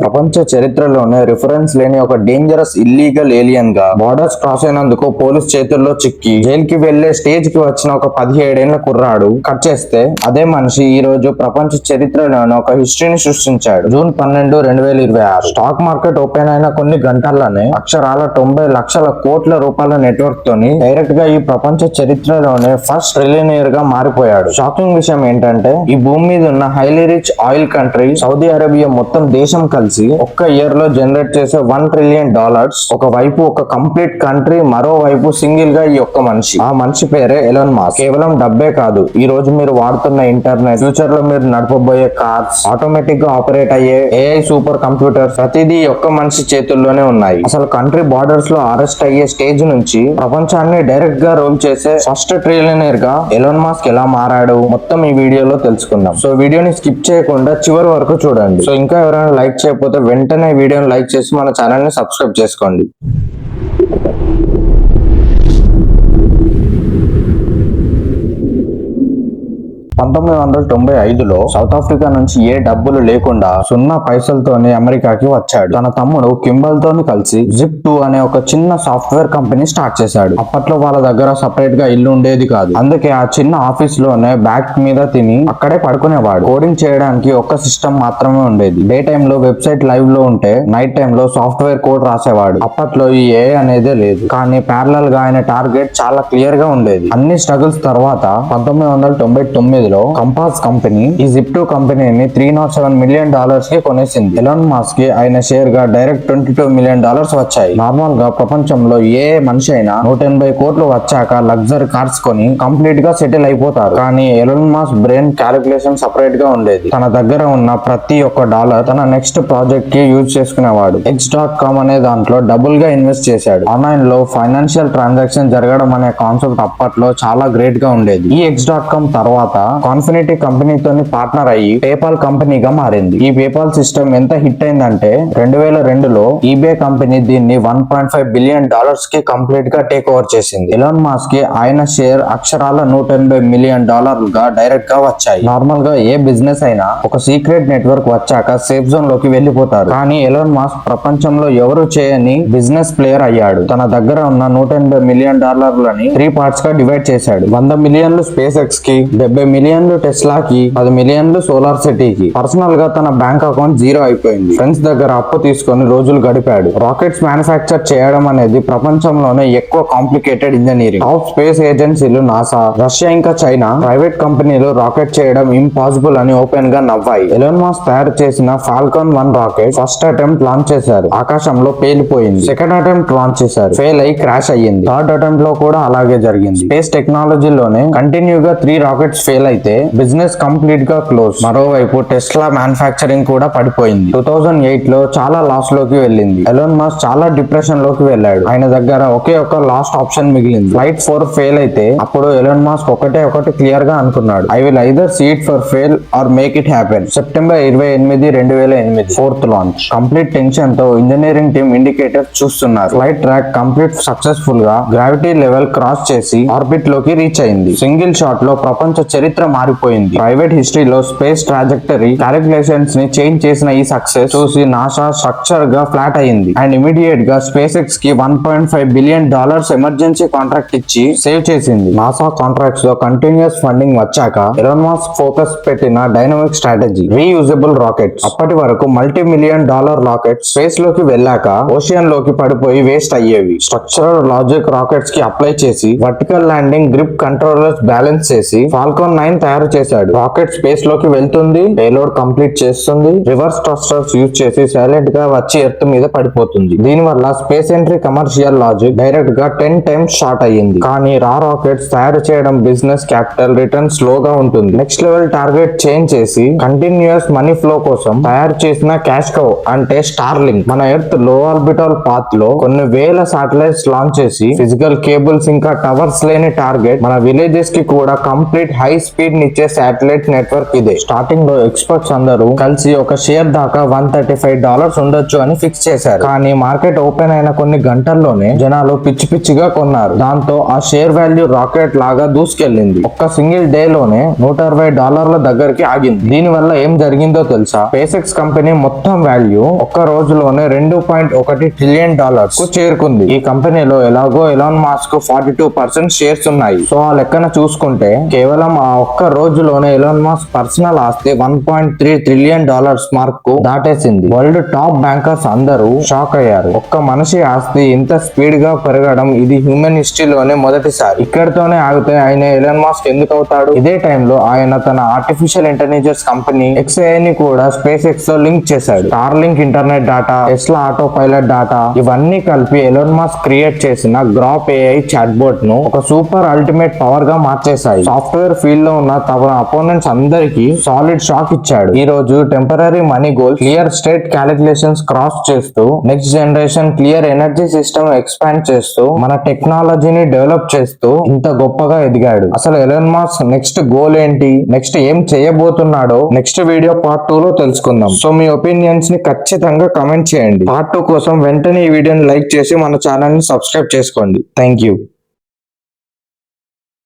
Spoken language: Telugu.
ప్రపంచ చరిత్రలోనే రిఫరెన్స్ లేని ఒక డేంజరస్ ఇల్లీగల్ ఏలియన్ గా బార్డర్స్ క్రాస్ అయినందుకు పోలీస్ చేతుల్లో చిక్కి జైలుకి వెళ్లే స్టేజ్ కి వచ్చిన ఒక 17 ఏళ్ల కుర్రాడు కట్ చేస్తే అదే మనిషి ఈ రోజు ప్రపంచ చరిత్రలోనే ఒక హిస్టరీని సృష్టించాడు. జూన్ 12, 2026 స్టాక్ మార్కెట్ ఓపెన్ అయిన కొన్ని గంటల్లోనే అక్షరాల 90 లక్షల కోట్ల రూపాయల నెట్వర్క్ తోని డైరెక్ట్ గా ఈ ప్రపంచ చరిత్రలోనే ఫస్ట్ ట్రిలియనియర్ గా మారిపోయాడు. షాకింగ్ విషయం ఏంటంటే ఈ భూమి మీద ఉన్న highly rich oil country Saudi Arabia మొత్తం దేశం కలిసి ఒక్క ఇయర్ లో జనరేట్ చేసే $1 ట్రిలియన్. ఒక వైపు ఒక కంప్లీట్ కంట్రీ, మరోవైపు సింగిల్ గా ఈ ఒక్క మనిషి. ఆ మనిషి పేరే ఎలాన్ మాస్క్. కేవలం డబ్బే కాదు, ఈ రోజు మీరు వాడుతున్న ఇంటర్నెట్, ఫ్యూచర్ లో మీరు నడపబోయే కార్స్, ఆటోమేటిక్ గా ఆపరేట్ అయ్యే ఏఐ సూపర్ కంప్యూటర్, ప్రతిదీ ఒక్క మనిషి చేతుల్లోనే ఉన్నాయి. అసలు కంట్రీ బార్డర్స్ లో అరెస్ట్ అయ్యే స్టేజ్ నుంచి ప్రపంచాన్ని డైరెక్ట్ గా రూల్ చేసే ఫస్ట్ ట్రిలియనర్ గా ఎలాన్ మాస్క్ ఎలా మారాడు మొత్తం ఈ వీడియోలో తెలుసుకుందాం. సో వీడియోని స్కిప్ చేయకుండా చివరి వరకు చూడండి. సో ఇంకా ఎవరైనా లైక్ చేయకపోతే వెంటనే వీడియోని లైక్ చేసి మన ఛానల్ ని సబ్స్క్రైబ్ చేసుకోండి. 1995లో సౌత్ ఆఫ్రికా నుంచి ఏ డబ్బులు లేకుండా 0 పైసలతోనే అమెరికాకి వచ్చాడు. తన తమ్ముడు కింబల్ తోని కలిసి Zip2 అనే ఒక చిన్న సాఫ్ట్వేర్ కంపెనీ స్టార్ట్ చేశాడు. అప్పట్లో వాళ్ళ దగ్గర సపరేట్ గా ఇల్లు ఉండేది కాదు. అందుకే ఆ చిన్న ఆఫీస్ లోనే బ్యాక్ మీద తిని అక్కడే పడుకునేవాడు. కోడింగ్ చేయడానికి ఒక్క సిస్టమ్ మాత్రమే ఉండేది. డే టైమ్ లో వెబ్సైట్ లైవ్ లో ఉంటే నైట్ టైమ్ లో సాఫ్ట్వేర్ కోడ్ రాసేవాడు. అప్పట్లో ఈ ఏ అనేదే లేదు, కానీ ప్యారలల్ గా ఆయన టార్గెట్ చాలా క్లియర్ గా ఉండేది. అన్ని స్ట్రగుల్స్ తర్వాత 1999 కంపాస్ కంపెనీ ఈ Zip2 కంపెనీని $307 మిలియన్ కి కొనేసింది. ఎలాన్ మాస్క్ కి ఆయన షేర్ గా డైరెక్ట్ $22 మిలియన్ వచ్చాయి. నార్మల్ గా ప్రపంచంలో ఏ మనిషి అయినా 180 కోట్లు వచ్చాక లగ్జరీ కార్స్ కొని కంప్లీట్ గా సెటిల్ అయిపోతారు. కానీ Elon Musk brain calculation separate గా ఉండేది. తన దగ్గర ఉన్న ప్రతి ఒక్క డాలర్ తన నెక్స్ట్ ప్రాజెక్ట్ కి యూజ్ చేసుకునేవాడు. X.com అనే దాంట్లో డబుల్ గా ఇన్వెస్ట్ చేశాడు. ఆన్లైన్ లో ఫైనాన్షియల్ ట్రాన్సాక్షన్ జరగడం అనే కాన్సెప్ట్ అప్పట్లో చాలా గ్రేట్ గా ఉండేది. ఈ X.com తర్వాత కాన్ఫినిటీ కంపెనీతోని పార్ట్నర్ అయ్యి పేపాల్ కంపెనీగా మారింది. ఈ పేపాల్ సిస్టమ్ ఎంత హిట్ అయిందంటే 2002లో ఈబే కంపెనీ దీన్ని $1.5 బిలియన్ కి కంప్లీట్ గా టేక్ ఓవర్ చేసింది. ఎలాన్ మాస్క్ కి ఆయన షేర్ అక్షరాల $180 మిలియన్ గా డైరెక్ట్ గా వచ్చాయి. నార్మల్ గా ఏ బిజినెస్ అయినా ఒక సీక్రెట్ నెట్వర్క్ వచ్చాక సేఫ్ జోన్ లోకి వెళ్లిపోతారు. కానీ ఎలాన్ మాస్క్ ప్రపంచంలో ఎవరు చేయని బిజినెస్ ప్లేయర్ అయ్యాడు. తన దగ్గర ఉన్న $180 మిలియన్ 3 పార్ట్స్ గా డివైడ్ చేశాడు. 100 మిలియన్లు స్పేస్ ఎక్స్ కి, 70 మిలియన్లు టెస్లా కి, 10 మిలియన్లు సోలార్ సిటీ కి. పర్సనల్ గా తన బ్యాంక్ అకౌంట్ జీరో అయిపోయింది. ఫ్రెండ్స్ దగ్గర అప్పు తీసుకొని రోజులు గడిపాడు. రాకెట్స్ మ్యానుఫ్యాక్చర్ చేయడం అనేది ప్రపంచంలోనే ఎక్కువ కాంప్లికేటెడ్ ఇంజనీరింగ్. టాప్ స్పేస్ ఏజెన్సీలు నాసా, రష్యా ఇంకా చైనా ప్రైవేట్ కంపెనీలు రాకెట్ చేయడం ఇంపాసిబుల్ అని ఓపెన్ గా నవ్వాయి. ఎలాన్ మాస్క్ తయారు చేసిన Falcon 1 rocket first attempt launch చేశారు. ఆకాశంలో పేలిపోయింది. సెకండ్ అటెంప్ట్ లాంచ్ చేశారు, ఫెయిల్ అయి క్రాష్ అయ్యింది. థర్డ్ అటెంప్ట్ లో కూడా అలాగే జరిగింది. స్పేస్ టెక్నాలజీలోనే కంటిన్యూగా 3 రాకెట్స్ ఫెయిల్ అయితే బిజినెస్ కంప్లీట్ గా క్లోజ్. మరోవైపు టెస్లా మ్యానుఫ్యాక్చరింగ్ కూడా పడిపోయింది. 2008 లో చాలా లాస్ లోకి వెళ్ళింది. ఎలాన్ మాస్క్ చాలా డిప్రెషన్ లోకి వెళ్ళాడు. ఆయన దగ్గర ఒకే ఒక లాస్ట్ ఆప్షన్ మిగిలింది. ఫ్లైట్ 4 ఫెయిల్ అయితే అప్పుడు ఎలాన్ మాస్క్ ఒకటి క్లియర్ గా అనుకున్నాడు. I will either see it for fail or make it happen. September 28, 2008 fourth launch. Complete tension తో ఇంజనీరింగ్ టీమ్ ఇండికేటర్ చూస్తున్నారు. ఫ్లైట్ ట్రాక్ కంప్లీట్ సక్సెస్ఫుల్ గా గ్రావిటీ లెవెల్ క్రాస్ చేసి ఆర్బిట్ లోకి రీచ్ అయింది. సింగిల్ షాట్ లో ప్రపంచ చరిత్ర మారిపోయింది. ప్రైవేట్ హిస్టరీలో స్పేస్ ట్రాజెక్టరీ క్యాలిక్యులేషన్స్ ని చేంజ్ చేసిన ఈ సక్సెస్ చూసి నాసా స్ట్రక్చర్ గా ఫ్లాట్ అయింది. అండ్ ఇమీడియట్ గా స్పేస్ ఎక్స్ కి $1.5 బిలియన్ ఎమర్జెన్సీ కాంట్రాక్ట్ ఇచ్చి సేవ్ చేసింది. నాసా కాంట్రాక్ట్స్ లో కంటిన్యూస్ ఫండింగ్ వచ్చాక ఎలాన్ మాస్క్ ఫోకస్ పెట్టిన డైనమిక్ స్ట్రాటజీ రీయూజబుల్ రాకెట్స్. అప్పటి వరకు $multi-million రాకెట్స్ స్పేస్ లోకి వెళ్ళాక ఓషియన్ లోకి పడిపోయి వేస్ట్ అయ్యేవి. స్ట్రక్చరల్ లాజిక్ రాకెట్స్ కి అప్లై చేసి vertical landing grip controllers balance చేసి ఫాల్కాన్ 9 తయారు చేశాడు. రాకెట్ స్పేస్ లోకి వెళ్తుంది, పేలోడ్ కంప్లీట్ చేస్తుంది, రివర్స్ థ్రస్టర్స్ యూజ్ చేసి సైలెంట్ గా వచ్చి ఎర్త్ మీద పడిపోతుంది. దీనివల్ల space entry commercial logic direct గా 10 టైమ్స్ షార్ట్ అయ్యింది. కానీ రా రాకెట్స్ తయారు చేయడం బిజినెస్ క్యాపిటల్ రిటర్న్ స్లోగా ఉంటుంది. నెక్స్ట్ లెవెల్ టార్గెట్ చేంజ్ చేసి కంటిన్యూస్ మనీ ఫ్లో కోసం తయారు చేసిన క్యాష్ కౌ అంటే స్టార్లింక్ మన ఎర్త్ లో ఆర్బిటల్ పాత్ లో కొన్ని వేల సాటిలైట్స్ లాంచ్ చేసి ఫిజికల్ కేబుల్స్ ఇంకా టవర్స్ లేని టార్గెట్ మన విలేజెస్ కి కూడా కంప్లీట్ హై స్పీడ్ నిచ్చే శాటిలైట్ నెట్వర్క్ ఇదే. స్టార్టింగ్ లో ఎక్స్పర్ట్స్ అందరూ కలిసి ఒక షేర్ దాకా $135 ఉండొచ్చు అని ఫిక్స్ చేశారు. కానీ మార్కెట్ ఓపెన్ అయిన కొన్ని గంటల్లోనే జనాలు పిచ్చి పిచ్చిగా కొన్నారు. దాంతో ఆ షేర్ వాల్యూ రాకెట్ లాగా దూసుకెళ్లింది. ఒక్క సింగిల్ డే లోనే $160 దగ్గరికి ఆగింది. దీని వల్ల ఏం జరిగిందో తెలుసా? స్పేస్ కంపెనీ మొత్తం వాల్యూ ఒక్క రోజులోనే $2.1 ట్రిలియన్ కు చేరుకుంది. ఈ కంపెనీలో ఎలాగో ఎలాన్ మాస్క్ 42% షేర్స్ ఉన్నాయి. సో ఆ లెక్కన చూసుకుంటే కేవలం ఆ ఒక్క రోజులోనే ఎలాన్ మాస్క్ పర్సనల్ ఆస్తి $1.3 ట్రిలియన్ మార్క్ కు దాటేసింది. వరల్డ్ టాప్ బ్యాంకర్స్ అందరూ షాక్ అయ్యారు. ఒక్క మనిషి ఆస్తి ఇంత స్పీడ్ గా పెరగడం ఇది హ్యూమన్ హిస్టరీలోనే మొదటిసారి. ఇక్కడితోనే ఆగితే ఆయన ఎలాన్ మాస్క్ ఎందుకు అవుతాడు? ఇదే టైంలో ఆయన తన ఆర్టిఫిషియల్ ఇంటెలిజెన్స్ కంపెనీ XAI ని కూడా స్పేస్ ఎక్స్ లో లింక్ చేశాడు. Starlink internet data, Tesla auto pilot data ఇవన్నీ కలిపి ఎలాన్ మాస్క్ క్రియేట్ చేసిన గ్రాప్ AI చాట్ బోట్ ను ఒక సూపర్ అల్టిమేట్ పవర్ గా మార్చేశాయి. సాఫ్ట్వేర్ ఫీల్డ్ లో ఉన్న తమ అపోనెంట్స్ అందరికీ సాలిడ్ షాక్ ఇచ్చాడు. ఈ రోజు temporary money goal, clear state calculations cross చేస్తూ next generation clear energy system expand చేస్తూ మన టెక్నాలజీని డెవలప్ చేస్తూ ఇంత గొప్పగా ఎదిగాడు. అసలు ఎలాన్ మాస్క్ నెక్స్ట్ గోల్ ఏంటి, నెక్స్ట్ ఏం చేయబోతున్నాడో నెక్స్ట్ వీడియో పార్ట్ 2 లో తెలుసుకుందాం. సో మీ ఒపీనియన్స్ ని ఖచ్చితంగా కమెంట్ చేయండి. పార్ట్ 2 కోసం వెంటనే ఈ వీడియోని లైక్ చేసి మన ఛానల్ ని సబ్స్క్రైబ్ చేసుకోండి. Thank you.